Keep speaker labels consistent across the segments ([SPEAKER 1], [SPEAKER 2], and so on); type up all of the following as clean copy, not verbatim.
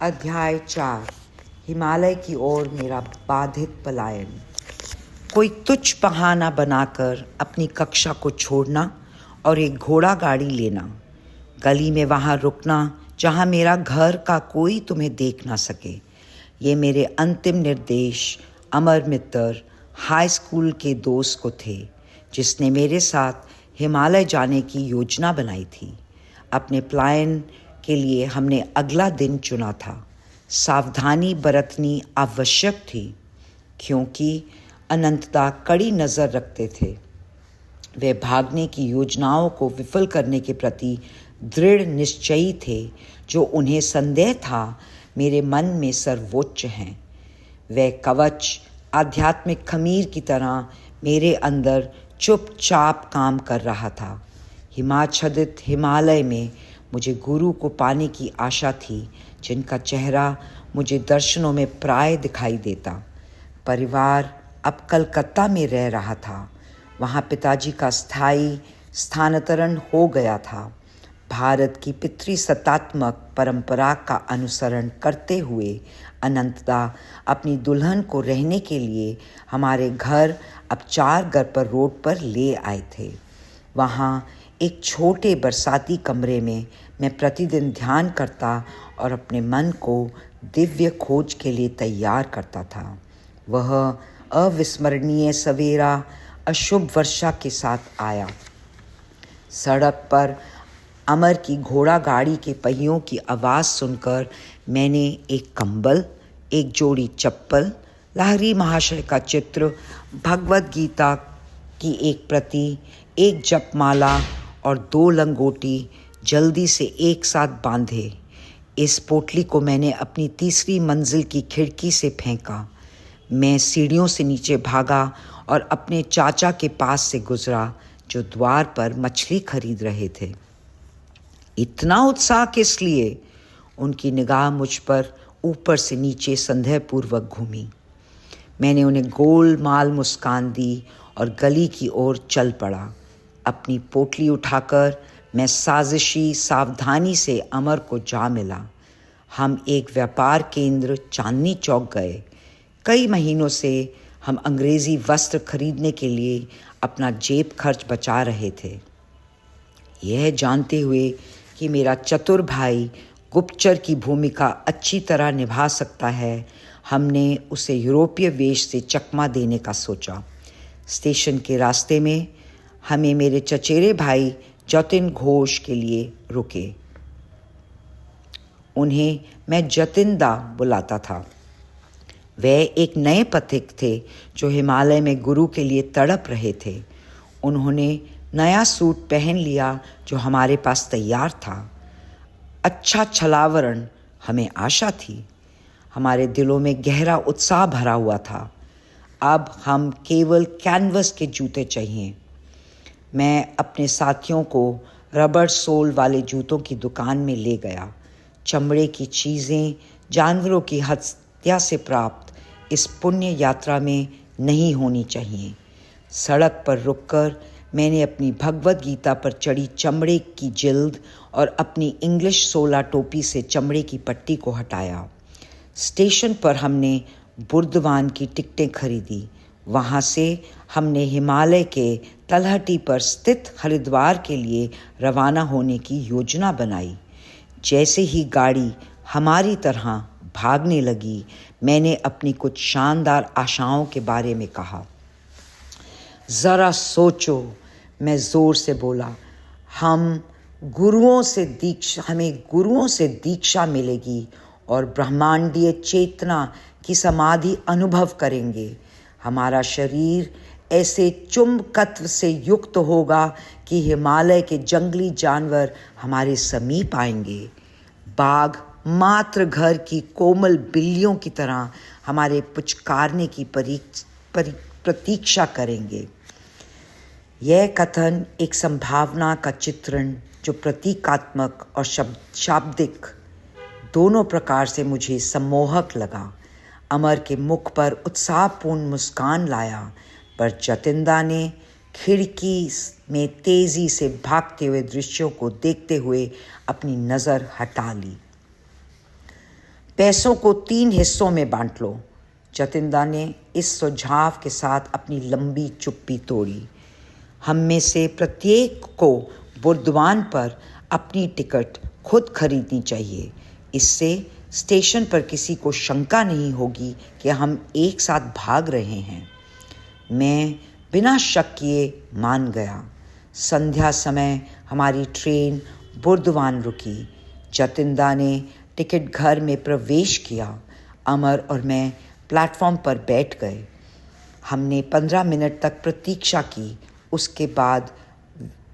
[SPEAKER 1] अध्याय 4। हिमालय की ओर मेरा बाधित पलायन। कोई तुच्छ बहाना बनाकर अपनी कक्षा को छोड़ना और एक घोड़ा गाड़ी लेना, गली में वहाँ रुकना जहाँ मेरा घर का कोई तुम्हें देख ना सके। ये मेरे अंतिम निर्देश अमर मित्र हाई स्कूल के दोस्त को थे, जिसने मेरे साथ हिमालय जाने की योजना बनाई थी। अपने पलायन के लिए हमने अगला दिन चुना था। सावधानी बरतनी आवश्यक थी, क्योंकि अनंतता कड़ी नज़र रखते थे। वे भागने की योजनाओं को विफल करने के प्रति दृढ़ निश्चयी थे, जो उन्हें संदेह था मेरे मन में सर्वोच्च हैं। वह कवच आध्यात्मिक खमीर की तरह मेरे अंदर चुपचाप काम कर रहा था। हिमाच्छादित हिमालय में मुझे गुरु को पाने की आशा थी, जिनका चेहरा मुझे दर्शनों में प्राय दिखाई देता। परिवार अब कलकत्ता में रह रहा था। वहाँ पिताजी का स्थायी स्थानांतरण हो गया था। भारत की पितृसत्तात्मक परंपरा का अनुसरण करते हुए अनंतदा अपनी दुल्हन को रहने के लिए हमारे घर अब 4 गरपर रोड पर ले आए थे। वहाँ एक छोटे बरसाती कमरे में मैं प्रतिदिन ध्यान करता और अपने मन को दिव्य खोज के लिए तैयार करता था। वह अविस्मरणीय सवेरा अशुभ वर्षा के साथ आया। सड़क पर अमर की घोड़ा गाड़ी के पहियों की आवाज़ सुनकर मैंने एक कंबल, एक जोड़ी चप्पल, लाहिरी महाशय का चित्र, भगवद गीता की एक प्रति, एक जपमाला और 2 लंगोटी जल्दी से एक साथ बांधे। इस पोटली को मैंने अपनी 3री मंजिल की खिड़की से फेंका। मैं सीढ़ियों से नीचे भागा और अपने चाचा के पास से गुजरा, जो द्वार पर मछली खरीद रहे थे। इतना उत्साह किस लिए? उनकी निगाह मुझ पर ऊपर से नीचे संदेहपूर्वक घूमी। मैंने उन्हें गोलमाल मुस्कान दी और गली की ओर चल पड़ा। अपनी पोटली उठाकर मैं साजिशी सावधानी से अमर को जा मिला। हम एक व्यापार केंद्र चांदनी चौक गए। कई महीनों से हम अंग्रेज़ी वस्त्र खरीदने के लिए अपना जेब खर्च बचा रहे थे। यह जानते हुए कि मेरा चतुर भाई गुप्तचर की भूमिका अच्छी तरह निभा सकता है, हमने उसे यूरोपीय वेश से चकमा देने का सोचा। स्टेशन के रास्ते में हमें मेरे चचेरे भाई जतिन घोष के लिए रुके। उन्हें मैं जतिनदा बुलाता था। वे एक नए पथिक थे, जो हिमालय में गुरु के लिए तड़प रहे थे। उन्होंने नया सूट पहन लिया, जो हमारे पास तैयार था। अच्छा छलावरण हमें आशा थी। हमारे दिलों में गहरा उत्साह भरा हुआ था। अब हम केवल कैनवस के जूते चाहिए। मैं अपने साथियों को रबड़ सोल वाले जूतों की दुकान में ले गया। चमड़े की चीज़ें जानवरों की हत्या से प्राप्त इस पुण्य यात्रा में नहीं होनी चाहिए। सड़क पर रुककर मैंने अपनी भगवद गीता पर चढ़ी चमड़े की जिल्द और अपनी इंग्लिश सोला टोपी से चमड़े की पट्टी को हटाया। स्टेशन पर हमने बुर्दवान की टिकटें खरीदी। वहाँ से हमने हिमालय के तलहटी पर स्थित हरिद्वार के लिए रवाना होने की योजना बनाई। जैसे ही गाड़ी हमारी तरह भागने लगी, मैंने अपनी कुछ शानदार आशाओं के बारे में कहा। ज़रा सोचो, मैं ज़ोर से बोला। हमें गुरुओं से दीक्षा मिलेगी और ब्रह्मांडीय चेतना की समाधि अनुभव करेंगे। हमारा शरीर ऐसे चुंबकत्व से युक्त होगा कि हिमालय के जंगली जानवर हमारे समीप आएंगे। बाघ मात्र घर की कोमल बिल्लियों की तरह हमारे पुचकारने की प्रतीक्षा करेंगे। यह कथन एक संभावना का चित्रण, जो प्रतीकात्मक और शाब्दिक दोनों प्रकार से मुझे सम्मोहक लगा, अमर के मुख पर उत्साहपूर्ण मुस्कान लाया, पर जतिनदा ने खिड़की में तेजी से भागते हुए दृश्यों को देखते हुए अपनी नज़र हटा ली। पैसों को 3 हिस्सों में बांट लो। जतिंदा ने इस सुझाव के साथ अपनी लंबी चुप्पी तोड़ी। हम में से प्रत्येक को बुर्दवान पर अपनी टिकट खुद खरीदनी चाहिए। इससे स्टेशन पर किसी को शंका नहीं होगी कि हम एक साथ भाग रहे हैं। मैं बिना शक किए मान गया। संध्या समय हमारी ट्रेन बुर्दवान रुकी। जतिंदा ने टिकट घर में प्रवेश किया। अमर और मैं प्लेटफॉर्म पर बैठ गए। हमने 15 मिनट तक प्रतीक्षा की। उसके बाद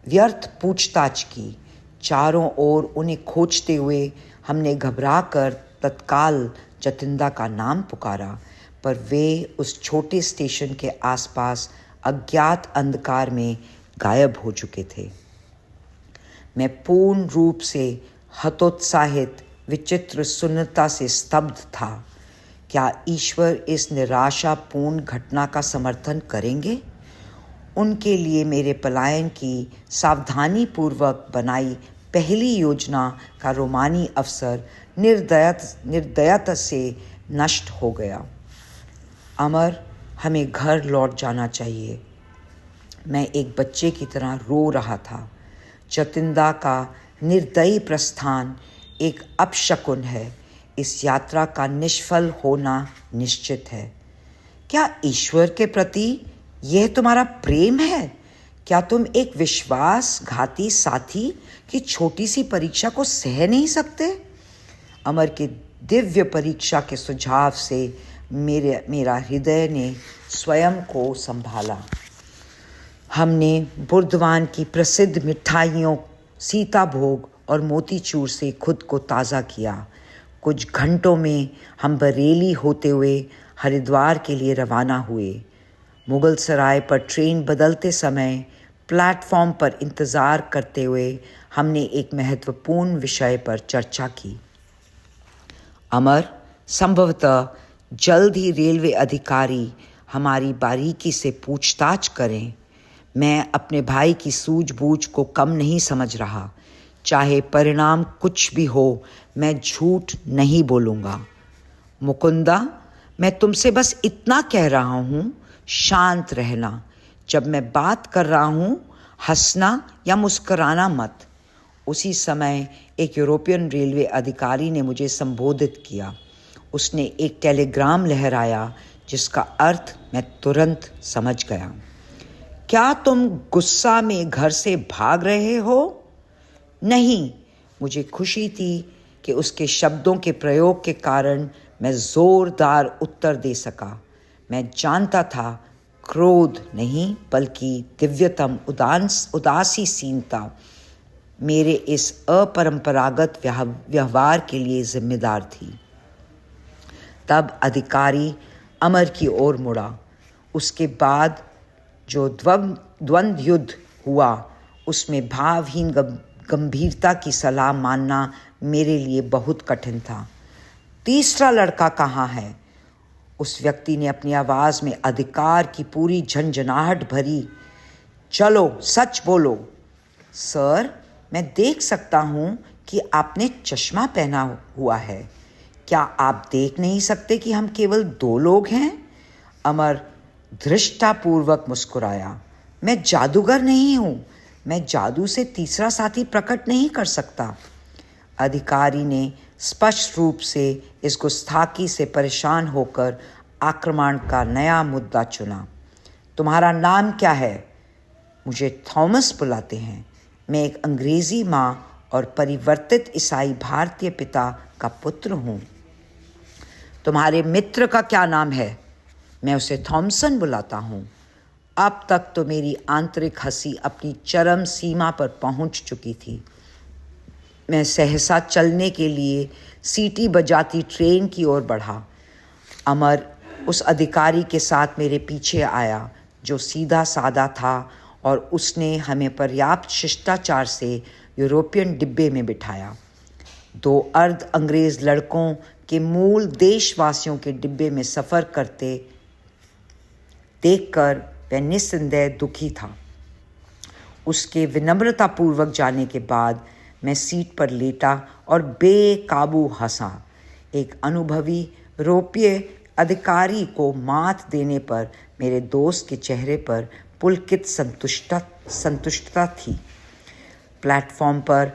[SPEAKER 1] व्यर्थ पूछताछ की। चारों ओर उन्हें खोजते हुए हमने घबराकर तत्काल जतिंदा का नाम पुकारा, पर वे उस छोटे स्टेशन के आसपास अज्ञात अंधकार में गायब हो चुके थे। मैं पूर्ण रूप से हतोत्साहित, विचित्र सुन्नता से स्तब्ध था। क्या ईश्वर इस निराशापूर्ण घटना का समर्थन करेंगे? उनके लिए मेरे पलायन की सावधानीपूर्वक बनाई पहली योजना का रोमानी अवसर निर्दयता से नष्ट हो गया। अमर, हमें घर लौट जाना चाहिए। मैं एक बच्चे की तरह रो रहा था। जतिंदा का निर्दयी प्रस्थान एक अपशकुन है। इस यात्रा का निष्फल होना निश्चित है। क्या ईश्वर के प्रति यह तुम्हारा प्रेम है? क्या तुम एक विश्वासघाती साथी की छोटी सी परीक्षा को सह नहीं सकते? अमर के दिव्य परीक्षा के सुझाव से मेरा हृदय ने स्वयं को संभाला। हमने बुर्दवान की प्रसिद्ध मिठाइयों सीताभोग और मोतीचूर से खुद को ताज़ा किया। कुछ घंटों में हम बरेली होते हुए हरिद्वार के लिए रवाना हुए। मुगल सराय पर ट्रेन बदलते समय प्लेटफॉर्म पर इंतज़ार करते हुए हमने एक महत्वपूर्ण विषय पर चर्चा की। अमर, संभवतः जल्द ही रेलवे अधिकारी हमारी बारीकी से पूछताछ करें। मैं अपने भाई की सूझबूझ को कम नहीं समझ रहा। चाहे परिणाम कुछ भी हो, मैं झूठ नहीं बोलूँगा। मुकुंदा, मैं तुमसे बस इतना कह रहा हूँ, शांत रहना। जब मैं बात कर रहा हूँ, हंसना या मुस्कराना मत। उसी समय एक यूरोपियन रेलवे अधिकारी ने मुझे संबोधित किया। उसने एक टेलीग्राम लहराया जिसका अर्थ मैं तुरंत समझ गया। क्या तुम गुस्सा में घर से भाग रहे हो? नहीं। मुझे खुशी थी कि उसके शब्दों के प्रयोग के कारण मैं जोरदार उत्तर दे सका। मैं जानता था क्रोध नहीं बल्कि दिव्यतम उदासीनता मेरे इस अपरंपरागत व्यवहार के लिए जिम्मेदार थी। तब अधिकारी अमर की ओर मुड़ा। उसके बाद जो द्वंद्व युद्ध हुआ, उसमें भावहीन गंभीरता की सलाह मानना मेरे लिए बहुत कठिन था। तीसरा लड़का कहाँ है? उस व्यक्ति ने अपनी आवाज़ में अधिकार की पूरी झंझनाहट भरी। चलो, सच बोलो। सर, मैं देख सकता हूँ कि आपने चश्मा पहना हुआ है। क्या आप देख नहीं सकते कि हम केवल 2 लोग हैं? अमर धृष्टापूर्वक मुस्कुराया। मैं जादूगर नहीं हूँ। मैं जादू से तीसरा साथी प्रकट नहीं कर सकता। अधिकारी ने स्पष्ट रूप से इस गुस्ताखी से परेशान होकर आक्रमण का नया मुद्दा चुना। तुम्हारा नाम क्या है? मुझे थॉमस बुलाते हैं। मैं एक अंग्रेजी माँ और परिवर्तित ईसाई भारतीय पिता का पुत्र हूँ। तुम्हारे मित्र का क्या नाम है? मैं उसे थॉमसन बुलाता हूँ। अब तक तो मेरी आंतरिक हंसी अपनी चरम सीमा पर पहुँच चुकी थी। मैं सहसा चलने के लिए सीटी बजाती ट्रेन की ओर बढ़ा। अमर उस अधिकारी के साथ मेरे पीछे आया जो सीधा साधा था, और उसने हमें पर्याप्त शिष्टाचार से यूरोपियन डिब्बे में बिठाया। 2 अर्ध अंग्रेज लड़कों के मूल देशवासियों के डिब्बे में सफ़र करते देखकर वह निस्संदेह दुखी था। उसके विनम्रतापूर्वक जाने के बाद मैं सीट पर लेटा और बेकाबू हंसा। एक अनुभवी यूरोपीय अधिकारी को मात देने पर मेरे दोस्त के चेहरे पर पुलकित संतुष्टता थी। प्लेटफॉर्म पर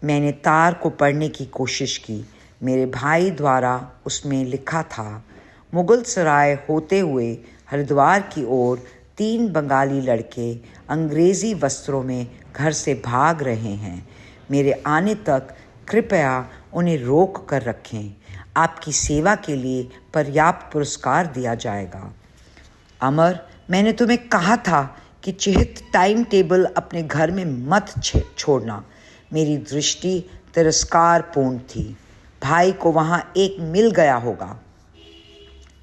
[SPEAKER 1] मैंने तार को पढ़ने की कोशिश की। मेरे भाई द्वारा उसमें लिखा था, मुगल सराय होते हुए हरिद्वार की ओर 3 बंगाली लड़के अंग्रेज़ी वस्त्रों में घर से भाग रहे हैं। मेरे आने तक कृपया उन्हें रोक कर रखें। आपकी सेवा के लिए पर्याप्त पुरस्कार दिया जाएगा। अमर, मैंने तुम्हें कहा था कि चिह्नित टाइम टेबल अपने घर में मत छोड़ना। मेरी दृष्टि तिरस्कारपूर्ण थी। भाई को वहाँ एक मिल गया होगा।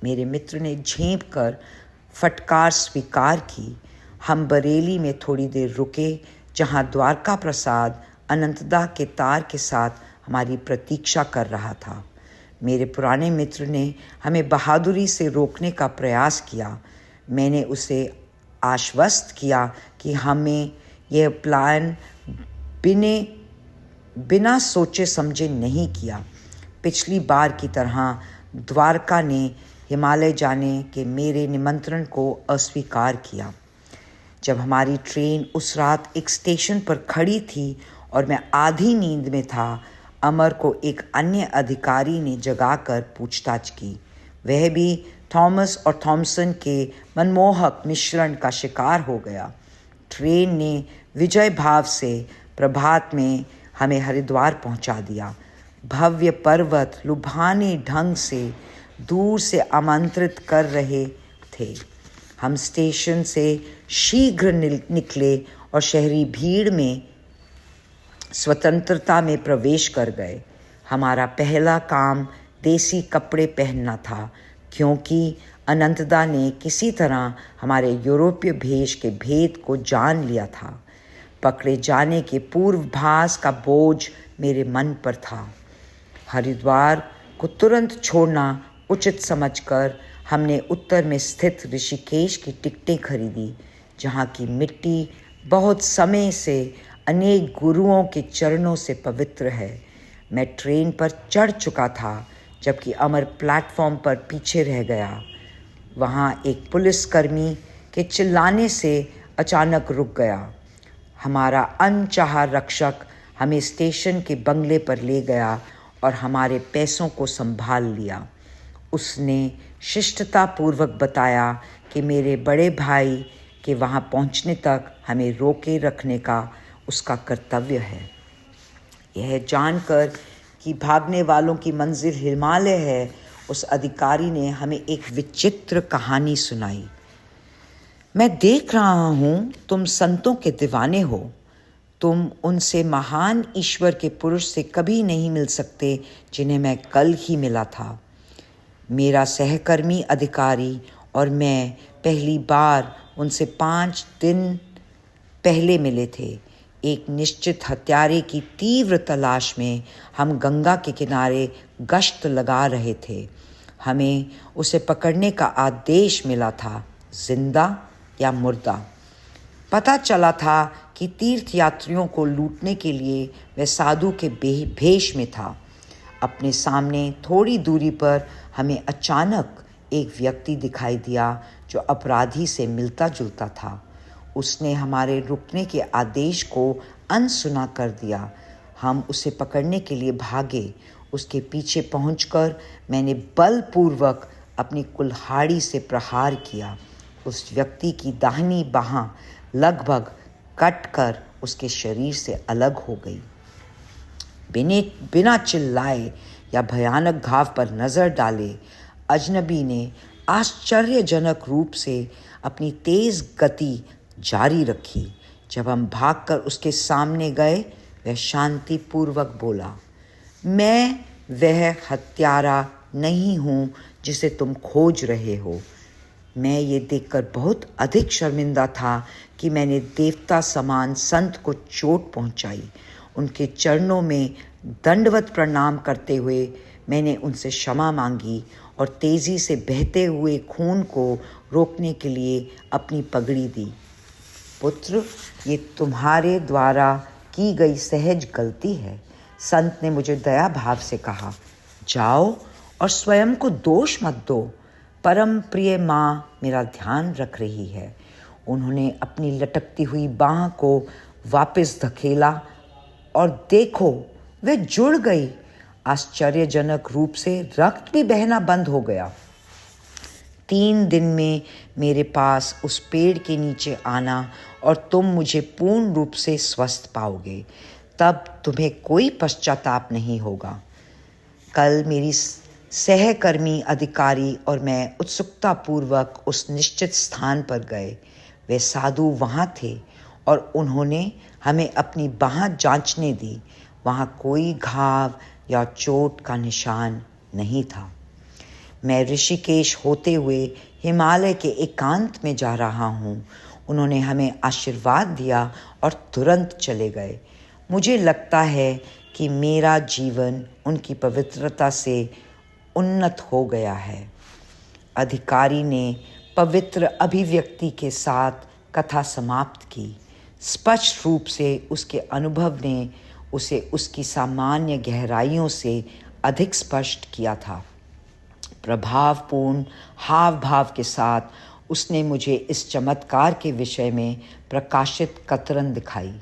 [SPEAKER 1] मेरे मित्र ने झेंप कर फटकार स्वीकार की। हम बरेली में थोड़ी देर रुके, जहाँ द्वारका प्रसाद अनंतदा के तार के साथ हमारी प्रतीक्षा कर रहा था। मेरे पुराने मित्र ने हमें बहादुरी से रोकने का प्रयास किया। मैंने उसे आश्वस्त किया कि हमें यह प्लान बिना सोचे समझे नहीं किया। पिछली बार की तरह द्वारका ने हिमालय जाने के मेरे निमंत्रण को अस्वीकार किया। जब हमारी ट्रेन उस रात एक स्टेशन पर खड़ी थी और मैं आधी नींद में था, अमर को एक अन्य अधिकारी ने जगाकर पूछताछ की। वह भी थॉमस और थॉमसन के मनमोहक मिश्रण का शिकार हो गया। ट्रेन ने विजय भाव से प्रभात में हमें हरिद्वार पहुंचा दिया। भव्य पर्वत लुभाने ढंग से दूर से आमंत्रित कर रहे थे। हम स्टेशन से शीघ्र निकले और शहरी भीड़ में स्वतंत्रता में प्रवेश कर गए। हमारा पहला काम देसी कपड़े पहनना था, क्योंकि अनंतदा ने किसी तरह हमारे यूरोपीय भेष के भेद को जान लिया था। पकड़े जाने के पूर्वाभास का बोझ मेरे मन पर था। हरिद्वार को तुरंत छोड़ना उचित समझकर हमने उत्तर में स्थित ऋषिकेश की टिकटें खरीदी, जहाँ की मिट्टी बहुत समय से अनेक गुरुओं के चरणों से पवित्र है। मैं ट्रेन पर चढ़ चुका था, जबकि अमर प्लेटफॉर्म पर पीछे रह गया। वहाँ एक पुलिसकर्मी के चिल्लाने से अचानक रुक गया। हमारा अनचाहा रक्षक हमें स्टेशन के बंगले पर ले गया और हमारे पैसों को संभाल लिया। उसने शिष्टतापूर्वक बताया कि मेरे बड़े भाई के वहाँ पहुँचने तक हमें रोके रखने का उसका कर्तव्य है। यह जानकर कि भागने वालों की मंजिल हिमालय है, उस अधिकारी ने हमें एक विचित्र कहानी सुनाई। मैं देख रहा हूँ तुम संतों के दीवाने हो। तुम उनसे महान ईश्वर के पुरुष से कभी नहीं मिल सकते जिन्हें मैं कल ही मिला था। मेरा सहकर्मी अधिकारी और मैं पहली बार उनसे 5 दिन पहले मिले थे। एक निश्चित हत्यारे की तीव्र तलाश में हम गंगा के किनारे गश्त लगा रहे थे। हमें उसे पकड़ने का आदेश मिला था, जिंदा या मुर्दा। पता चला था कि तीर्थयात्रियों को लूटने के लिए वह साधु के भेष में था। अपने सामने थोड़ी दूरी पर हमें अचानक एक व्यक्ति दिखाई दिया जो अपराधी से मिलता जुलता था। उसने हमारे रुकने के आदेश को अनसुना कर दिया। हम उसे पकड़ने के लिए भागे। उसके पीछे पहुंचकर मैंने बलपूर्वक अपनी कुल्हाड़ी से प्रहार किया। उस व्यक्ति की दाहिनी बाँह लगभग कटकर उसके शरीर से अलग हो गई। बिना चिल्लाए या भयानक घाव पर नज़र डाले अजनबी ने आश्चर्यजनक रूप से अपनी तेज़ गति जारी रखी। जब हम भागकर उसके सामने गए, वह शांतिपूर्वक बोला, मैं वह हत्यारा नहीं हूँ जिसे तुम खोज रहे हो। मैं ये देखकर बहुत अधिक शर्मिंदा था कि मैंने देवता समान संत को चोट पहुंचाई। उनके चरणों में दंडवत प्रणाम करते हुए मैंने उनसे क्षमा मांगी और तेज़ी से बहते हुए खून को रोकने के लिए अपनी पगड़ी दी। पुत्र, ये तुम्हारे द्वारा की गई सहज गलती है, संत ने मुझे दया भाव से कहा। जाओ और स्वयं को दोष मत दो। परम प्रिय माँ मेरा ध्यान रख रही है। उन्होंने अपनी लटकती हुई बाह को वापस धकेला और देखो, वह जुड़ गई। आश्चर्यजनक रूप से रक्त भी बहना बंद हो गया। 3 दिन में मेरे पास उस पेड़ के नीचे आना और तुम मुझे पूर्ण रूप से स्वस्थ पाओगे। तब तुम्हें कोई पश्चाताप नहीं होगा। कल मेरी सहकर्मी अधिकारी और मैं उत्सुकतापूर्वक उस निश्चित स्थान पर गए। वे साधु वहाँ थे और उन्होंने हमें अपनी बाँह जांचने दी। वहाँ कोई घाव या चोट का निशान नहीं था। मैं ऋषिकेश होते हुए हिमालय के एकांत में जा रहा हूँ। उन्होंने हमें आशीर्वाद दिया और तुरंत चले गए। मुझे लगता है कि मेरा जीवन उनकी पवित्रता से उन्नत हो गया है। अधिकारी ने पवित्र अभिव्यक्ति के साथ कथा समाप्त की। स्पष्ट रूप से उसके अनुभव ने उसे उसकी सामान्य गहराइयों से अधिक स्पष्ट किया था। प्रभावपूर्ण हाव भाव के साथ उसने मुझे इस चमत्कार के विषय में प्रकाशित कतरन दिखाई।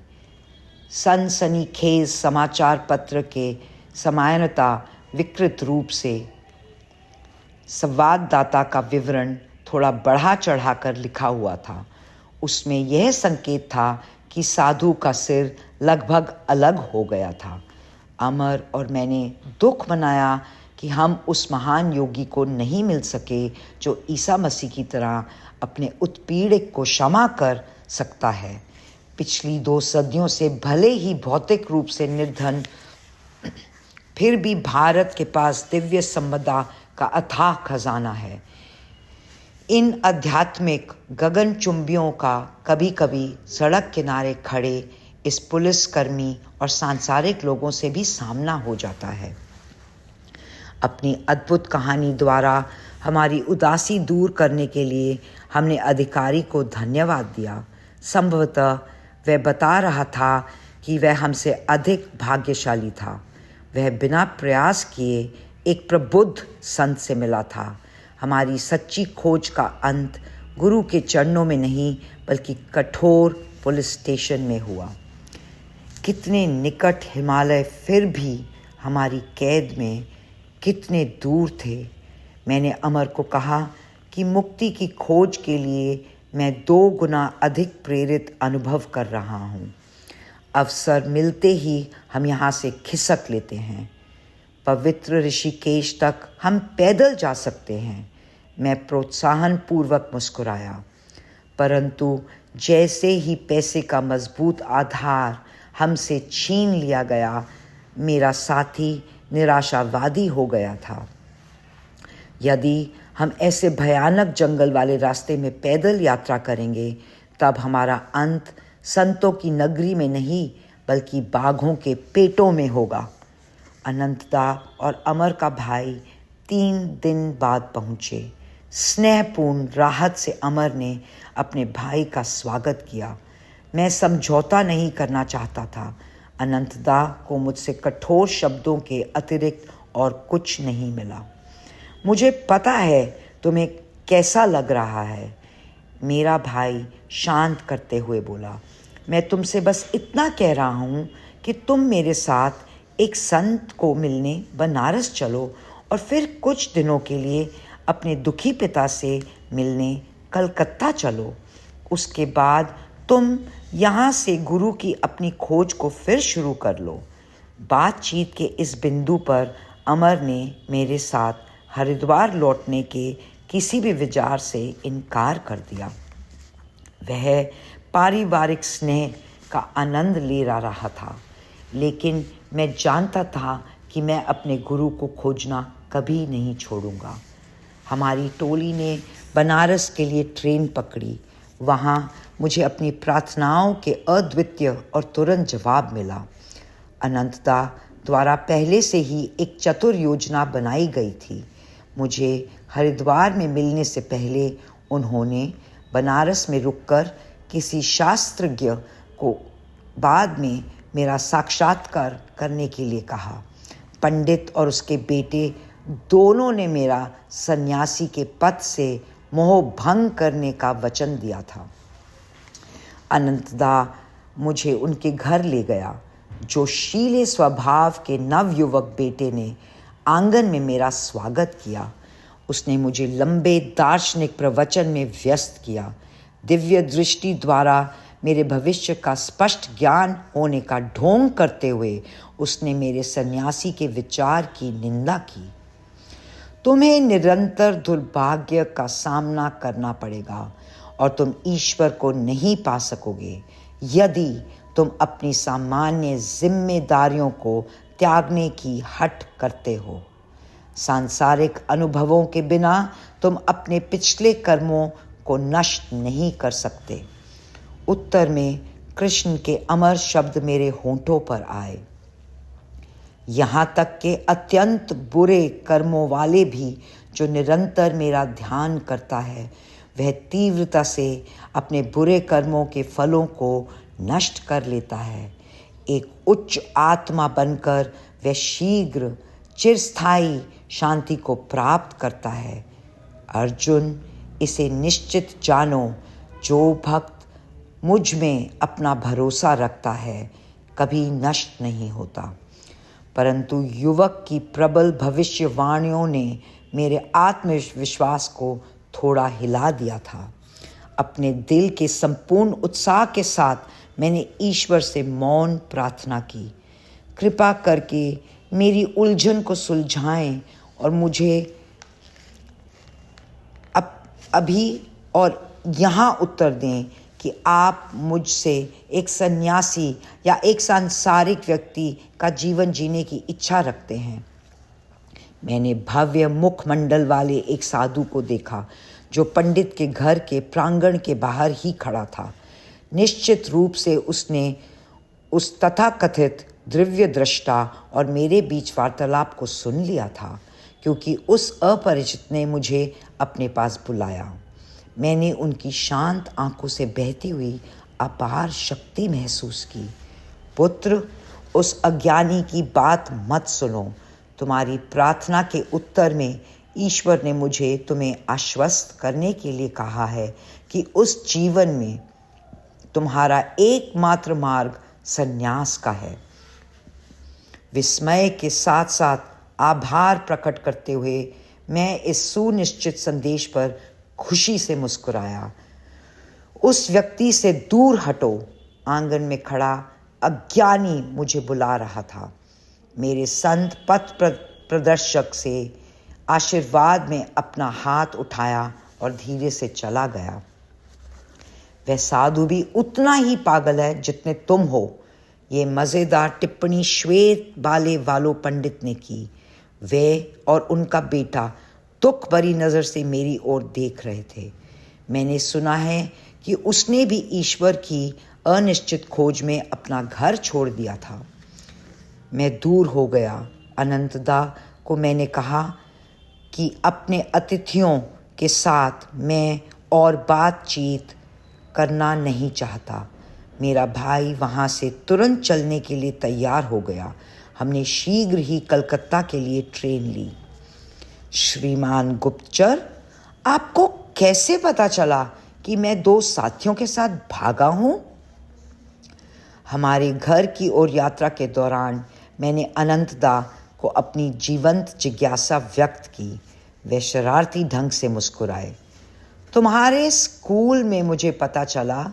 [SPEAKER 1] सनसनीखेज समाचार पत्र के समानता विकृत रूप से संवाददाता का विवरण थोड़ा बढ़ा चढ़ाकर लिखा हुआ था। उसमें यह संकेत था कि साधु का सिर लगभग अलग हो गया था। अमर और मैंने दुख मनाया कि हम उस महान योगी को नहीं मिल सके जो ईसा मसीह की तरह अपने उत्पीड़क को क्षमा कर सकता है। पिछली 2 सदियों से भले ही भौतिक रूप से निर्धन, फिर भी भारत के पास दिव्य संपदा का अथाह खजाना है। इन आध्यात्मिक गगनचुंबियों का कभी कभी सड़क किनारे खड़े इस पुलिसकर्मी और सांसारिक लोगों से भी सामना हो जाता है। अपनी अद्भुत कहानी द्वारा हमारी उदासी दूर करने के लिए हमने अधिकारी को धन्यवाद दिया। संभवतः वह बता रहा था कि वह हमसे अधिक भाग्यशाली था। वह बिना प्रयास किए एक प्रबुद्ध संत से मिला था। हमारी सच्ची खोज का अंत गुरु के चरणों में नहीं बल्कि कठोर पुलिस स्टेशन में हुआ। कितने निकट हिमालय फिर भी हमारी कैद में कितने दूर थे। मैंने अमर को कहा कि मुक्ति की खोज के लिए मैं 2 गुना अधिक प्रेरित अनुभव कर रहा हूँ। अवसर मिलते ही हम यहाँ से खिसक लेते हैं। पवित्र ऋषिकेश तक हम पैदल जा सकते हैं। मैं प्रोत्साहन पूर्वक मुस्कुराया, परंतु जैसे ही पैसे का मजबूत आधार हमसे छीन लिया गया, मेरा साथी निराशावादी हो गया था। यदि हम ऐसे भयानक जंगल वाले रास्ते में पैदल यात्रा करेंगे, तब हमारा अंत संतों की नगरी में नहीं बल्कि बाघों के पेटों में होगा। अनंतदा और अमर का भाई 3 दिन बाद पहुँचे। स्नेहपूर्ण राहत से अमर ने अपने भाई का स्वागत किया। मैं समझौता नहीं करना चाहता था। अनंतदा को मुझसे कठोर शब्दों के अतिरिक्त और कुछ नहीं मिला। मुझे पता है तुम्हें कैसा लग रहा है, मेरा भाई शांत करते हुए बोला। मैं तुमसे बस इतना कह रहा हूँ कि तुम मेरे साथ एक संत को मिलने बनारस चलो और फिर कुछ दिनों के लिए अपने दुखी पिता से मिलने कलकत्ता चलो। उसके बाद तुम यहाँ से गुरु की अपनी खोज को फिर शुरू कर लो। बातचीत के इस बिंदु पर अमर ने मेरे साथ हरिद्वार लौटने के किसी भी विचार से इनकार कर दिया। वह पारिवारिक स्नेह का आनंद ले रहा था, लेकिन मैं जानता था कि मैं अपने गुरु को खोजना कभी नहीं छोड़ूंगा। हमारी टोली ने बनारस के लिए ट्रेन पकड़ी। वहाँ मुझे अपनी प्रार्थनाओं के अद्वितीय और तुरंत जवाब मिला। अनंतदा द्वारा पहले से ही एक चतुर योजना बनाई गई थी। मुझे हरिद्वार में मिलने से पहले उन्होंने बनारस में रुककर किसी शास्त्रज्ञ को बाद में मेरा साक्षात्कार करने के लिए कहा। पंडित और उसके बेटे दोनों ने मेरा सन्यासी के पद से मोह भंग करने का वचन दिया था। अनंतदा मुझे उनके घर ले गया। जोशीले स्वभाव के नवयुवक बेटे ने आंगन में मेरा स्वागत किया। उसने मुझे लंबे दार्शनिक प्रवचन में व्यस्त किया। दिव्य दृष्टि द्वारा मेरे भविष्य का स्पष्ट ज्ञान होने का ढोंग करते हुए उसने मेरे सन्यासी के विचार की निंदा की। तुम्हें निरंतर दुर्भाग्य का सामना करना पड़ेगा और तुम ईश्वर को नहीं पा सकोगे यदि तुम अपनी सामान्य जिम्मेदारियों को त्यागने की हठ करते हो। सांसारिक अनुभवों के बिना तुम अपने पिछले कर्मों को नष्ट नहीं कर सकते। उत्तर में कृष्ण के अमर शब्द मेरे होंठों पर आए। यहाँ तक के अत्यंत बुरे कर्मों वाले भी जो निरंतर मेरा ध्यान करता है वह तीव्रता से अपने बुरे कर्मों के फलों को नष्ट कर लेता है। एक उच्च आत्मा बनकर वह शीघ्र चिरस्थायी शांति को प्राप्त करता है। अर्जुन, इसे निश्चित जानो, जो भक्त मुझ में अपना भरोसा रखता है कभी नष्ट नहीं होता। परंतु युवक की प्रबल भविष्यवाणियों ने मेरे आत्मविश्वास को थोड़ा हिला दिया था। अपने दिल के संपूर्ण उत्साह के साथ मैंने ईश्वर से मौन प्रार्थना की। कृपा करके मेरी उलझन को सुलझाएं और मुझे अभी और यहाँ उत्तर दें कि आप मुझसे एक सन्यासी या एक सांसारिक व्यक्ति का जीवन जीने की इच्छा रखते हैं। मैंने भव्य मुखमंडल वाले एक साधु को देखा जो पंडित के घर के प्रांगण के बाहर ही खड़ा था। निश्चित रूप से उसने उस तथाकथित दिव्य दृष्टा और मेरे बीच वार्तालाप को सुन लिया था, क्योंकि उस अपरिचित ने मुझे अपने पास बुलाया। मैंने उनकी शांत आंखों से बहती हुई अपार शक्ति महसूस की। पुत्र, उस अज्ञानी की बात मत सुनो। तुम्हारी प्रार्थना के उत्तर में ईश्वर ने मुझे तुम्हें आश्वस्त करने के लिए कहा है कि उस जीवन में तुम्हारा एकमात्र मार्ग संन्यास का है। विस्मय के साथ साथ आभार प्रकट करते हुए मैं इस सुनिश्चित संदेश पर खुशी से मुस्कुराया। उस व्यक्ति से दूर हटो। आंगन में खड़ा अज्ञानी मुझे बुला रहा था। मेरे संत पथ प्रदर्शक से आशीर्वाद में अपना हाथ उठाया और धीरे से चला गया। वह साधु भी उतना ही पागल है जितने तुम हो। ये मज़ेदार टिप्पणी श्वेत बाले वालों पंडित ने की। वे और उनका बेटा दुख भरी नज़र से मेरी ओर देख रहे थे। मैंने सुना है कि उसने भी ईश्वर की अनिश्चित खोज में अपना घर छोड़ दिया था। मैं दूर हो गया। अनंतदा को मैंने कहा कि अपने अतिथियों के साथ मैं और बातचीत करना नहीं चाहता। मेरा भाई वहाँ से तुरंत चलने के लिए तैयार हो गया। हमने शीघ्र ही कलकत्ता के लिए ट्रेन ली। श्रीमान गुप्तचर, आपको कैसे पता चला कि मैं 2 साथियों के साथ भागा हूँ? हमारे घर की ओर यात्रा के दौरान मैंने अनंतदा को अपनी जीवंत जिज्ञासा व्यक्त की। वे शरारती ढंग से मुस्कुराए। तुम्हारे स्कूल में मुझे पता चला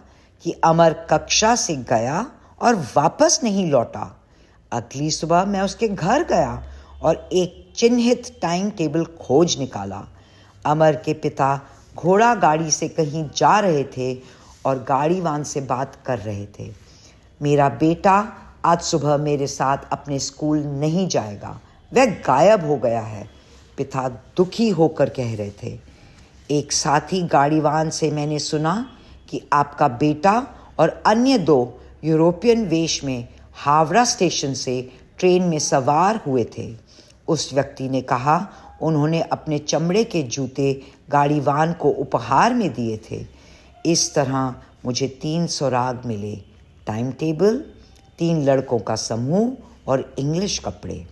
[SPEAKER 1] कि अमर कक्षा से गया और वापस नहीं लौटा। अगली सुबह मैं उसके घर गया और एक चिन्हित टाइम टेबल खोज निकाला। अमर के पिता घोड़ा गाड़ी से कहीं जा रहे थे और गाड़ीवान से बात कर रहे थे। मेरा बेटा आज सुबह मेरे साथ अपने स्कूल नहीं जाएगा, वह गायब हो गया है, पिता दुखी होकर कह रहे थे। एक साथी गाड़ीवान से मैंने सुना कि आपका बेटा और अन्य 2 यूरोपियन वेश में हावड़ा स्टेशन से ट्रेन में सवार हुए थे। उस व्यक्ति ने कहा उन्होंने अपने चमड़े के जूते गाड़ीवान को उपहार में दिए थे। इस तरह मुझे 3 सुराग मिले, टाइम टेबल, 3 लड़कों का समूह और इंग्लिश कपड़े।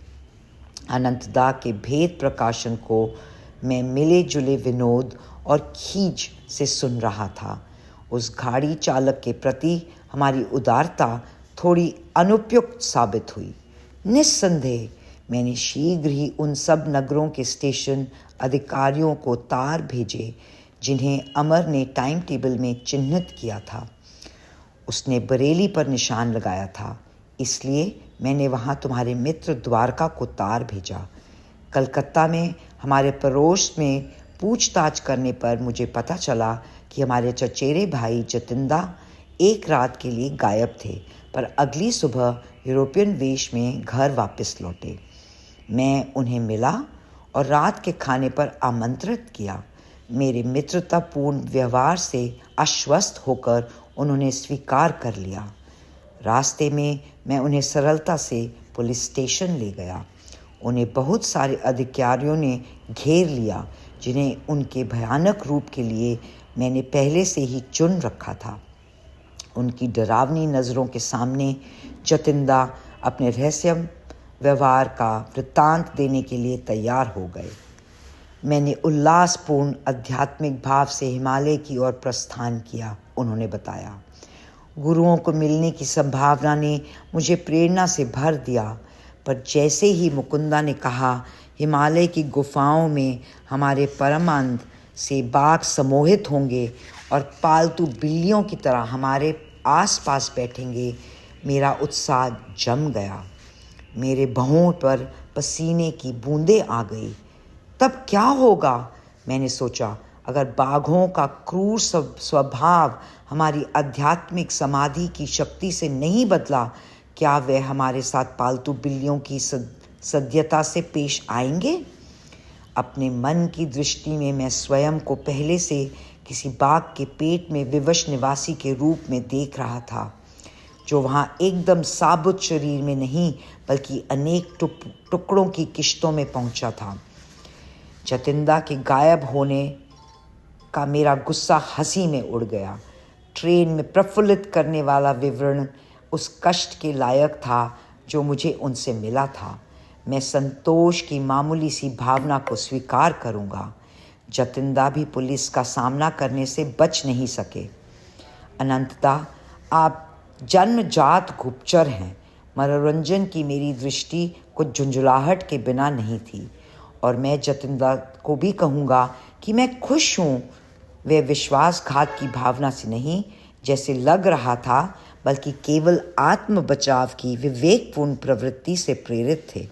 [SPEAKER 1] अनंतदा के भेद प्रकाशन को मैं मिले जुले विनोद और खींच से सुन रहा था। उस गाड़ी चालक के प्रति हमारी उदारता थोड़ी अनुपयुक्त साबित हुई। निस्संदेह मैंने शीघ्र ही उन सब नगरों के स्टेशन अधिकारियों को तार भेजे जिन्हें अमर ने टाइम टेबल में चिन्हित किया था। उसने बरेली पर निशान लगाया था, इसलिए मैंने वहाँ तुम्हारे मित्र द्वारका को तार भेजा। कलकत्ता में हमारे पड़ोस में पूछताछ करने पर मुझे पता चला कि हमारे चचेरे भाई जतिंदा एक रात के लिए गायब थे, पर अगली सुबह यूरोपियन वेश में घर वापस लौटे। मैं उन्हें मिला और रात के खाने पर आमंत्रित किया। मेरे मित्रतापूर्ण व्यवहार से आश्वस्त होकर उन्होंने स्वीकार कर लिया। रास्ते में मैं उन्हें सरलता से पुलिस स्टेशन ले गया। उन्हें बहुत सारे अधिकारियों ने घेर लिया जिन्हें उनके भयानक रूप के लिए मैंने पहले से ही चुन रखा था। उनकी डरावनी नज़रों के सामने जतिंदा अपने रहस्यमय व्यवहार का वृत्तांत देने के लिए तैयार हो गए। मैंने उल्लासपूर्ण आध्यात्मिक भाव से हिमालय की ओर प्रस्थान किया, उन्होंने बताया। गुरुओं को मिलने की संभावना ने मुझे प्रेरणा से भर दिया, पर जैसे ही मुकुंदा ने कहा हिमालय की गुफाओं में हमारे परमानंद से बाघ सम्मोहित होंगे और पालतू बिल्लियों की तरह हमारे आसपास बैठेंगे, मेरा उत्साह जम गया। मेरे भौं पर पसीने की बूंदें आ गई। तब क्या होगा, मैंने सोचा, अगर बाघों का क्रूर स्वभाव हमारी आध्यात्मिक समाधि की शक्ति से नहीं बदला, क्या वे हमारे साथ पालतू बिल्लियों की सद्यता से पेश आएंगे? अपने मन की दृष्टि में मैं स्वयं को पहले से किसी बाघ के पेट में विवश निवासी के रूप में देख रहा था, जो वहाँ एकदम साबुत शरीर में नहीं बल्कि अनेक टुकड़ों की किश्तों में पहुँचा था। जतिंदा के गायब होने का मेरा गुस्सा हंसी में उड़ गया। ट्रेन में प्रफुल्लित करने वाला विवरण उस कष्ट के लायक था जो मुझे उनसे मिला था। मैं संतोष की मामूली सी भावना को स्वीकार करूँगा। जतिंदा भी पुलिस का सामना करने से बच नहीं सके। अनंतता, आप जन्मजात गुप्तचर हैं। मनोरंजन की मेरी दृष्टि कुछ झुंझुलाहट के बिना नहीं थी, और मैं जतिंदा को भी कहूँगा कि मैं खुश हूँ। वे विश्वासघात की भावना से नहीं, जैसे लग रहा था, बल्कि केवल आत्म बचाव की विवेकपूर्ण प्रवृत्ति से प्रेरित थे।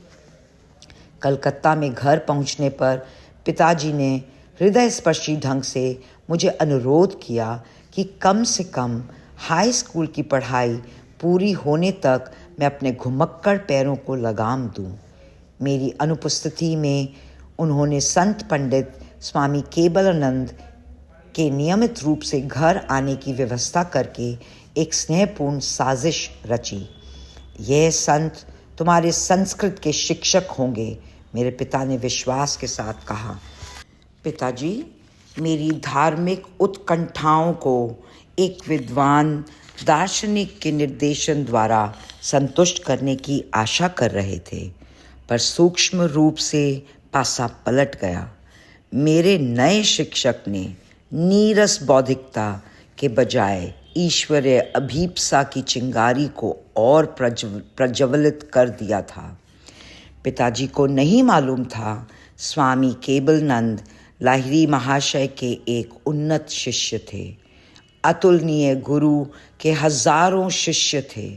[SPEAKER 1] कलकत्ता में घर पहुँचने पर पिताजी ने हृदयस्पर्शी ढंग से मुझे अनुरोध किया कि कम से कम हाई स्कूल की पढ़ाई पूरी होने तक मैं अपने घुमक्कड़ पैरों को लगाम दूं। मेरी अनुपस्थिति में उन्होंने संत पंडित स्वामी केवलानंद के नियमित रूप से घर आने की व्यवस्था करके एक स्नेहपूर्ण साजिश रची। यह संत तुम्हारे संस्कृत के शिक्षक होंगे, मेरे पिता ने विश्वास के साथ कहा। पिताजी, मेरी धार्मिक उत्कंठाओं को एक विद्वान दार्शनिक के निर्देशन द्वारा संतुष्ट करने की आशा कर रहे थे, पर सूक्ष्म रूप से पासा पलट गया। मेरे नए शिक्षक ने नीरस बौद्धिकता के बजाय ईश्वरीय अभीप्सा की चिंगारी को और प्रज्वलित कर दिया था। पिताजी को नहीं मालूम था स्वामी केवलानंद लाहिरी महाशय के एक उन्नत शिष्य थे। अतुलनीय गुरु के हजारों शिष्य थे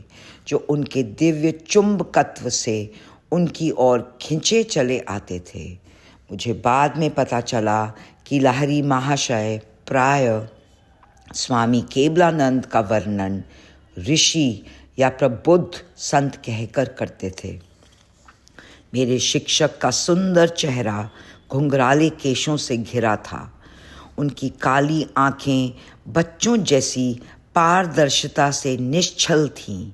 [SPEAKER 1] जो उनके दिव्य चुंबकत्व से उनकी ओर खिंचे चले आते थे। मुझे बाद में पता चला कि लाहिरी महाशय प्राय स्वामी केवलानंद का वर्णन ऋषि या प्रबुद्ध संत कहकर करते थे। मेरे शिक्षक का सुंदर चेहरा घुंघराले केशों से घिरा था। उनकी काली आंखें बच्चों जैसी पारदर्शिता से निश्चल थीं।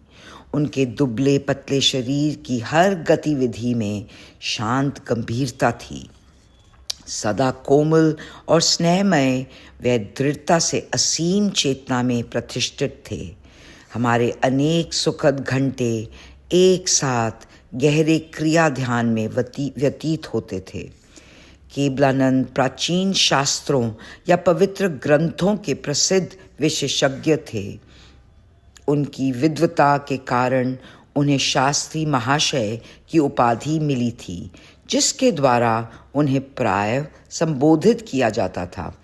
[SPEAKER 1] उनके दुबले पतले शरीर की हर गतिविधि में शांत गंभीरता थी। सदा कोमल और स्नेहमय वे दृढ़ता से असीम चेतना में प्रतिष्ठित थे। हमारे अनेक सुखद घंटे एक साथ गहरे क्रिया ध्यान में व्यतीत होते थे। केवलानंद प्राचीन शास्त्रों या पवित्र ग्रंथों के प्रसिद्ध विशेषज्ञ थे। उनकी विद्वता के कारण उन्हें शास्त्री महाशय की उपाधि मिली थी, जिसके द्वारा उन्हें प्रायः संबोधित किया जाता था।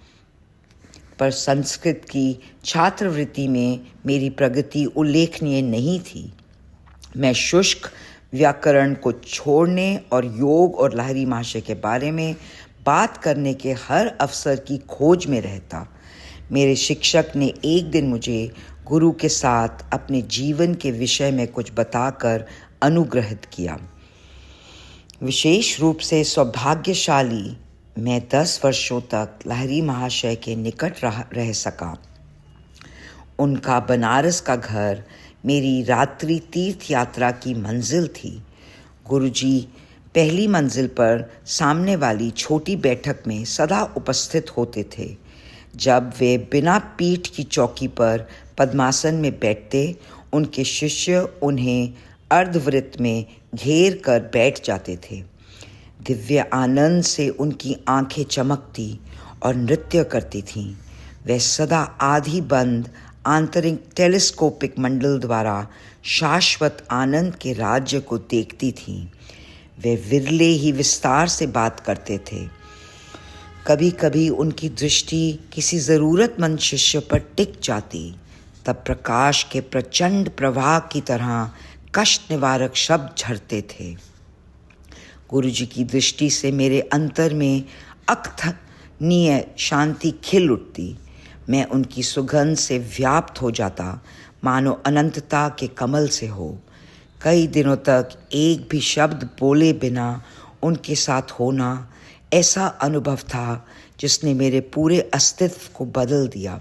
[SPEAKER 1] पर संस्कृत की छात्रवृत्ति में मेरी प्रगति उल्लेखनीय नहीं थी। मैं शुष्क व्याकरण को छोड़ने और योग और लहरी महाशय के बारे में बात करने के हर अवसर की खोज में रहता। मेरे शिक्षक ने एक दिन मुझे गुरु के साथ अपने जीवन के विषय में कुछ बताकर अनुग्रहित किया। विशेष रूप से सौभाग्यशाली मैं 10 वर्षों तक लहरी महाशय के निकट रह सका। उनका बनारस का घर मेरी रात्रि तीर्थ यात्रा की मंजिल थी। गुरुजी पहली मंजिल पर सामने वाली छोटी बैठक में सदा उपस्थित होते थे। जब वे बिना पीठ की चौकी पर पद्मासन में बैठते, उनके शिष्य उन्हें अर्धवृत्त में घेर कर बैठ जाते थे। दिव्य आनंद से उनकी आंखें चमकती और नृत्य करती थीं। वे सदा आधी बंद आंतरिक टेलीस्कोपिक मंडल द्वारा शाश्वत आनंद के राज्य को देखती थीं। वे विरले ही विस्तार से बात करते थे। कभी कभी उनकी दृष्टि किसी ज़रूरतमंद शिष्य पर टिक जाती, तब प्रकाश के प्रचंड प्रवाह की तरह कष्ट निवारक शब्द झरते थे। गुरुजी की दृष्टि से मेरे अंतर में अकथनीय शांति खिल उठती। मैं उनकी सुगंध से व्याप्त हो जाता, मानो अनंतता के कमल से हो। कई दिनों तक एक भी शब्द बोले बिना उनके साथ होना ऐसा अनुभव था जिसने मेरे पूरे अस्तित्व को बदल दिया।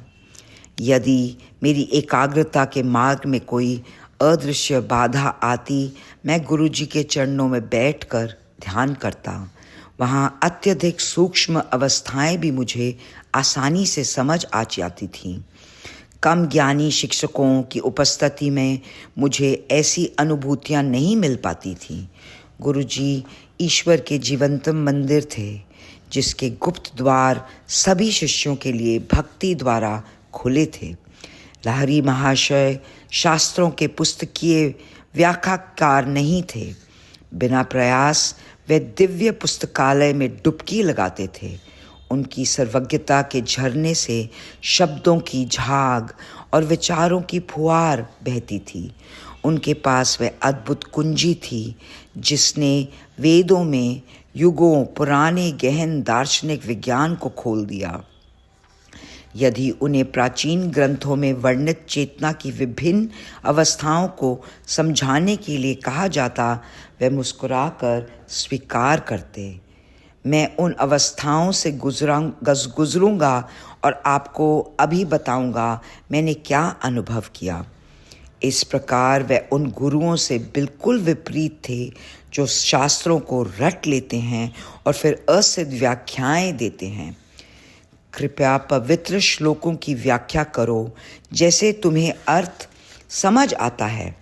[SPEAKER 1] यदि मेरी एकाग्रता के मार्ग में कोई अदृश्य बाधा आती, मैं गुरुजी के चरणों में बैठकर ध्यान करता। वहाँ अत्यधिक सूक्ष्म अवस्थाएं भी मुझे आसानी से समझ आ जाती थीं। कम ज्ञानी शिक्षकों की उपस्थिति में मुझे ऐसी अनुभूतियाँ नहीं मिल पाती थीं। गुरुजी ईश्वर के जीवंतम मंदिर थे, जिसके गुप्त द्वार सभी शिष्यों के लिए भक्ति द्वारा खुले थे। लहरी महाशय शास्त्रों के पुस्तकीय व्याख्याकार नहीं थे। बिना प्रयास वे दिव्य पुस्तकालय में डुबकी लगाते थे। उनकी सर्वज्ञता के झरने से शब्दों की झाग और विचारों की फुहार बहती थी। उनके पास वह अद्भुत कुंजी थी जिसने वेदों में युगों पुराने गहन दार्शनिक विज्ञान को खोल दिया। यदि उन्हें प्राचीन ग्रंथों में वर्णित चेतना की विभिन्न अवस्थाओं को समझाने के लिए कहा जाता, वे मुस्कुराकर स्वीकार करते। मैं उन अवस्थाओं से गुजरूंगा और आपको अभी बताऊंगा मैंने क्या अनुभव किया। इस प्रकार वे उन गुरुओं से बिल्कुल विपरीत थे जो शास्त्रों को रट लेते हैं और फिर असिद्ध व्याख्याएं देते हैं। कृपया पवित्र श्लोकों की व्याख्या करो जैसे तुम्हें अर्थ समझ आता है।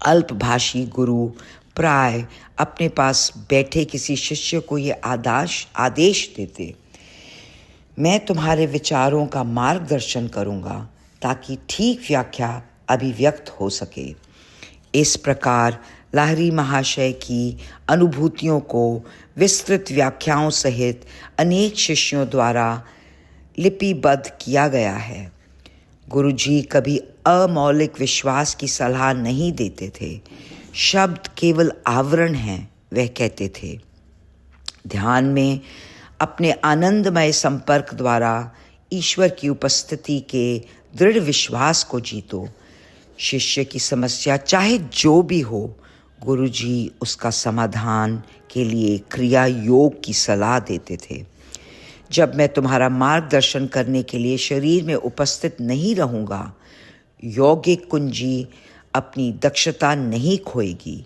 [SPEAKER 1] अल्पभाषी गुरु प्राय अपने पास बैठे किसी शिष्य को ये आदेश देते, मैं तुम्हारे विचारों का मार्गदर्शन करूंगा ताकि ठीक व्याख्या अभिव्यक्त हो सके। इस प्रकार लहरी महाशय की अनुभूतियों को विस्तृत व्याख्याओं सहित अनेक शिष्यों द्वारा लिपिबद्ध किया गया है। गुरुजी कभी अमौलिक विश्वास की सलाह नहीं देते थे। शब्द केवल आवरण हैं, वह कहते थे। ध्यान में अपने आनंदमय संपर्क द्वारा ईश्वर की उपस्थिति के दृढ़ विश्वास को जीतो। शिष्य की समस्या चाहे जो भी हो, गुरुजी उसका समाधान के लिए क्रिया योग की सलाह देते थे। जब मैं तुम्हारा मार्गदर्शन करने के लिए शरीर में उपस्थित नहीं रहूँगा, यौगिक कुंजी अपनी दक्षता नहीं खोएगी।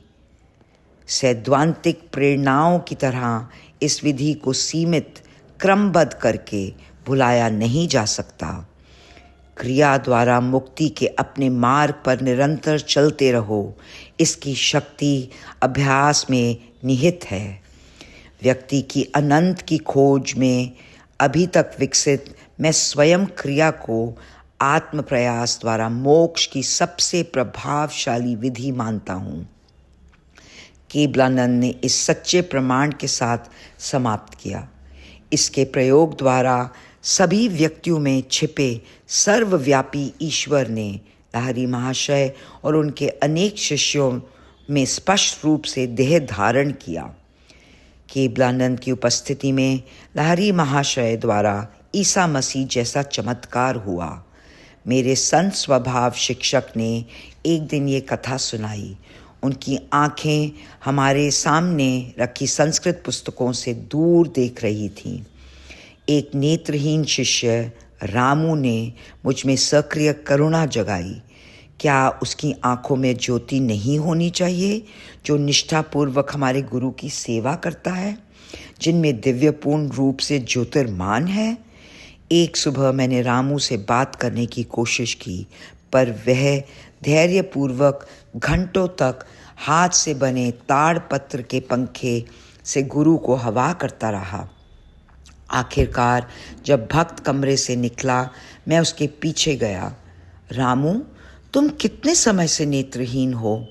[SPEAKER 1] सैद्धांतिक प्रेरणाओं की तरह इस विधि को सीमित क्रमबद्ध करके भुलाया नहीं जा सकता। क्रिया द्वारा मुक्ति के अपने मार्ग पर निरंतर चलते रहो। इसकी शक्ति अभ्यास में निहित है। व्यक्ति की अनंत की खोज में अभी तक विकसित मैं स्वयं क्रिया को आत्म प्रयास द्वारा मोक्ष की सबसे प्रभावशाली विधि मानता हूँ। केवलानंद ने इस सच्चे प्रमाण के साथ समाप्त किया। इसके प्रयोग द्वारा सभी व्यक्तियों में छिपे सर्वव्यापी ईश्वर ने लहरी महाशय और उनके अनेक शिष्यों में स्पष्ट रूप से देह धारण किया। केवलानंद की उपस्थिति में लहरी महाशय द्वारा ईसा मसीह जैसा चमत्कार हुआ। मेरे संत स्वभाव शिक्षक ने एक दिन ये कथा सुनाई। उनकी आंखें हमारे सामने रखी संस्कृत पुस्तकों से दूर देख रही थीं। एक नेत्रहीन शिष्य रामू ने मुझ में सक्रिय करुणा जगाई। क्या उसकी आंखों में ज्योति नहीं होनी चाहिए जो निष्ठापूर्वक हमारे गुरु की सेवा करता है, जिनमें दिव्यपूर्ण रूप से ज्योतिर्मान है? एक सुबह मैंने रामू से बात करने की कोशिश की, पर वह धैर्यपूर्वक घंटों तक हाथ से बने ताड़पत्र के पंखे से गुरु को हवा करता रहा। आखिरकार जब भक्त कमरे से निकला, मैं उसके पीछे गया। रामू, तुम कितने समय से नेत्रहीन हो?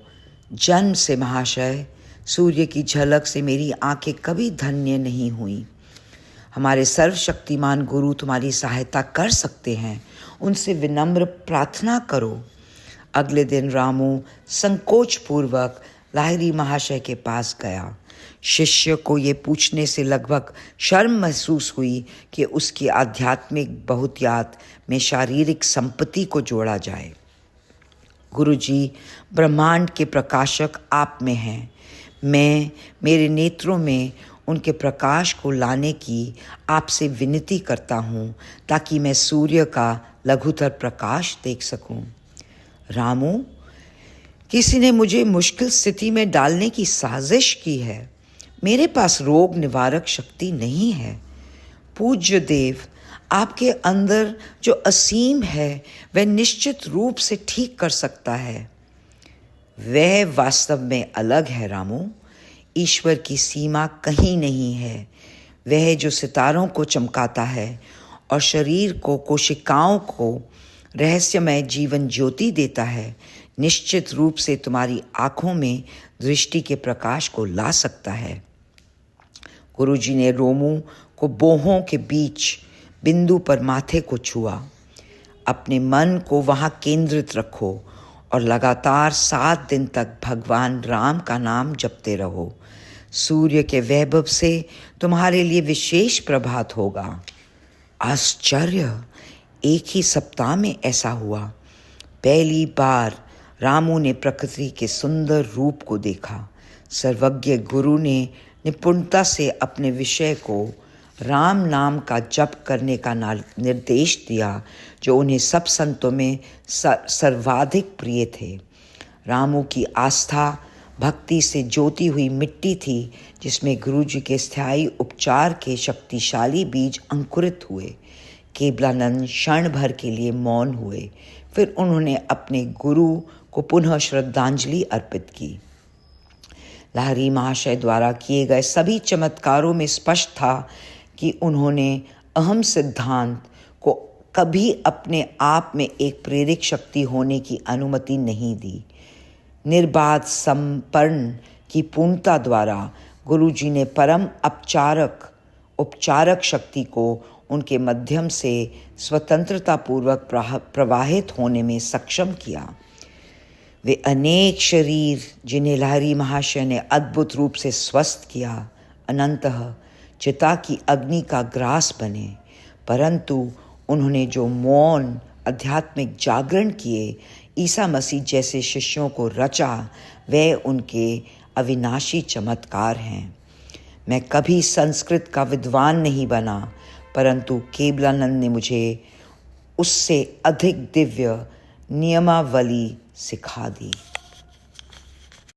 [SPEAKER 1] जन्म से महाशय। सूर्य की झलक से मेरी आंखें कभी धन्य नहीं हुई। हमारे सर्वशक्तिमान गुरु तुम्हारी सहायता कर सकते हैं, उनसे विनम्र प्रार्थना करो। अगले दिन रामू संकोचपूर्वक लाहिरी महाशय के पास गया। शिष्य को ये पूछने से लगभग शर्म महसूस हुई कि उसकी आध्यात्मिक बहुतायत में शारीरिक संपत्ति को जोड़ा जाए। गुरुजी, ब्रह्मांड के प्रकाशक आप में हैं। मैं मेरे नेत्रों में उनके प्रकाश को लाने की आपसे विनती करता हूँ ताकि मैं सूर्य का लघुतर प्रकाश देख सकूँ। रामू, किसी ने मुझे मुश्किल स्थिति में डालने की साजिश की है। मेरे पास रोग निवारक शक्ति नहीं है। पूज्य देव, आपके अंदर जो असीम है वह निश्चित रूप से ठीक कर सकता है। वह वास्तव में अलग है रामू। ईश्वर की सीमा कहीं नहीं है। वह जो सितारों को चमकाता है और शरीर को, कोशिकाओं को रहस्यमय जीवन ज्योति देता है, निश्चित रूप से तुम्हारी आंखों में दृष्टि के प्रकाश को ला सकता है। गुरुजी ने रोमू को बोहों के बीच बिंदु पर माथे को छुआ। अपने मन को वहां केंद्रित रखो और लगातार 7 दिन तक भगवान राम का नाम जपते रहो। सूर्य के वैभव से तुम्हारे लिए विशेष प्रभात होगा। आश्चर्य! एक ही सप्ताह में ऐसा हुआ। पहली बार रामू ने प्रकृति के सुंदर रूप को देखा। सर्वज्ञ गुरु ने निपुणता से अपने विषय को राम नाम का जप करने का निर्देश दिया, जो उन्हें सब संतों में सर्वाधिक प्रिय थे। रामू की आस्था भक्ति से जोती हुई मिट्टी थी, जिसमें गुरुजी के स्थायी उपचार के शक्तिशाली बीज अंकुरित हुए। केवलानंद क्षण भर के लिए मौन हुए, फिर उन्होंने अपने गुरु को पुनः श्रद्धांजलि अर्पित की। लाहिरी महाशय द्वारा किए गए सभी चमत्कारों में स्पष्ट था कि उन्होंने अहम सिद्धांत को कभी अपने आप में एक प्रेरक शक्ति होने की अनुमति नहीं दी। निर्बाध संपन्न की पूर्णता द्वारा गुरुजी ने परम उपचारक शक्ति को उनके माध्यम से स्वतंत्रतापूर्वक प्रवाहित होने में सक्षम किया। वे अनेक शरीर जिन्हें लाहिरी महाशय ने अद्भुत रूप से स्वस्थ किया, अनंतः चिता की अग्नि का ग्रास बने, परंतु उन्होंने जो मौन आध्यात्मिक जागरण किए, ईसा मसीह जैसे शिष्यों को रचा, वे उनके अविनाशी चमत्कार हैं। मैं कभी संस्कृत का विद्वान नहीं बना, परंतु केवलानंद ने मुझे उससे अधिक दिव्य नियमावली सिखा दी।